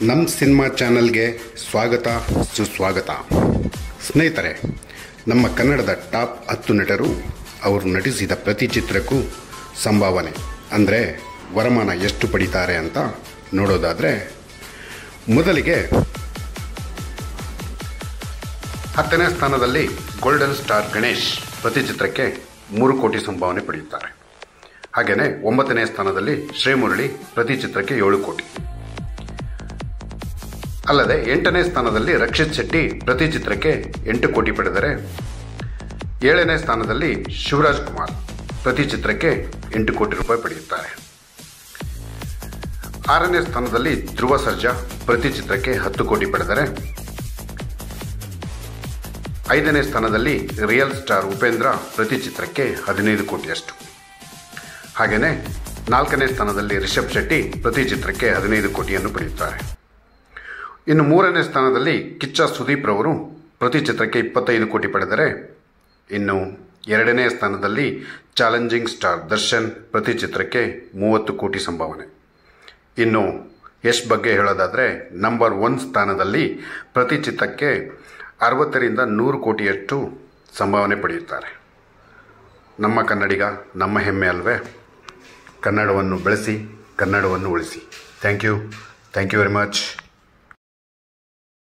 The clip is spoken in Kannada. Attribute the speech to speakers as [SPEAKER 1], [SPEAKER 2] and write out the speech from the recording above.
[SPEAKER 1] ನಮ್ಮ ಸಿನಿಮಾ ಚಾನಲ್ಗೆ ಸ್ವಾಗತ ಸುಸ್ವಾಗತ. ಸ್ನೇಹಿತರೆ, ನಮ್ಮ ಕನ್ನಡದ ಟಾಪ್ 10 ನಟರು ಅವರು ನಟಿಸಿದ ಪ್ರತಿ ಚಿತ್ರಕ್ಕೂ ಸಂಭಾವನೆ ಅಂದರೆ ವರಮಾನ ಎಷ್ಟು ಪಡಿತಾರೆ ಅಂತ ನೋಡೋದಾದರೆ, ಮೊದಲಿಗೆ 10ನೇ ಸ್ಥಾನದಲ್ಲಿ ಗೋಲ್ಡನ್ ಸ್ಟಾರ್ ಗಣೇಶ್ ಪ್ರತಿ ಚಿತ್ರಕ್ಕೆ 3 ಕೋಟಿ ಸಂಭಾವನೆ ಪಡೆಯುತ್ತಾರೆ. ಹಾಗೆಯೇ 9ನೇ ಸ್ಥಾನದಲ್ಲಿ ಶ್ರೀಮುರಳಿ ಪ್ರತಿ ಚಿತ್ರಕ್ಕೆ 7 ಕೋಟಿ. ಅಲ್ಲದೆ 8ನೇ ಸ್ಥಾನದಲ್ಲಿ ರಕ್ಷಿತ್ ಶೆಟ್ಟಿ ಪ್ರತಿ ಚಿತ್ರಕ್ಕೆ 8 ಕೋಟಿ ಪಡೆದರೆ, 7ನೇ ಸ್ಥಾನದಲ್ಲಿ ಶಿವರಾಜ್ ಕುಮಾರ್ ಪ್ರತಿ ಚಿತ್ರಕ್ಕೆ 8 ಕೋಟಿ ರೂಪಾಯಿ ಪಡೆಯುತ್ತಾರೆ. 6ನೇ ಸ್ಥಾನದಲ್ಲಿ ಧ್ರುವ ಸರ್ಜಾ ಪ್ರತಿ ಚಿತ್ರಕ್ಕೆ 10 ಕೋಟಿ ಪಡೆದರೆ, 5ನೇ ಸ್ಥಾನದಲ್ಲಿ ರಿಯಲ್ ಸ್ಟಾರ್ ಉಪೇಂದ್ರ ಪ್ರತಿ ಚಿತ್ರಕ್ಕೆ 15 ಕೋಟಿಯಷ್ಟು. ಹಾಗೆಯೇ 4ನೇ ಸ್ಥಾನದಲ್ಲಿ ರಿಷಬ್ ಶೆಟ್ಟಿ ಪ್ರತಿ ಚಿತ್ರಕ್ಕೆ 15 ಕೋಟಿಯನ್ನು ಪಡೆಯುತ್ತಾರೆ. ಇನ್ನು 3ನೇ ಸ್ಥಾನದಲ್ಲಿ ಕಿಚ್ಚ ಸುದೀಪ್ ರವರು ಪ್ರತಿ ಚಿತ್ರಕ್ಕೆ 25 ಕೋಟಿ ಪಡೆದರೆ, ಇನ್ನು 2ನೇ ಸ್ಥಾನದಲ್ಲಿ ಚಾಲೆಂಜಿಂಗ್ ಸ್ಟಾರ್ ದರ್ಶನ್ ಪ್ರತಿ ಚಿತ್ರಕ್ಕೆ 30 ಕೋಟಿ ಸಂಭಾವನೆ. ಇನ್ನು ಯಶ್ ಬಗ್ಗೆ ಹೇಳೋದಾದರೆ, ನಂಬರ್ 1 ಸ್ಥಾನದಲ್ಲಿ ಪ್ರತಿ ಚಿತ್ರಕ್ಕೆ 60ರಿಂದ 100 ಕೋಟಿಯಷ್ಟು ಸಂಭಾವನೆ ಪಡೆಯುತ್ತಾರೆ. ನಮ್ಮ ಕನ್ನಡಿಗ ನಮ್ಮ ಹೆಮ್ಮೆ ಅಲ್ವೇ? ಕನ್ನಡವನ್ನು ಬೆಳೆಸಿ, ಕನ್ನಡವನ್ನು ಉಳಿಸಿ. Thank you very much.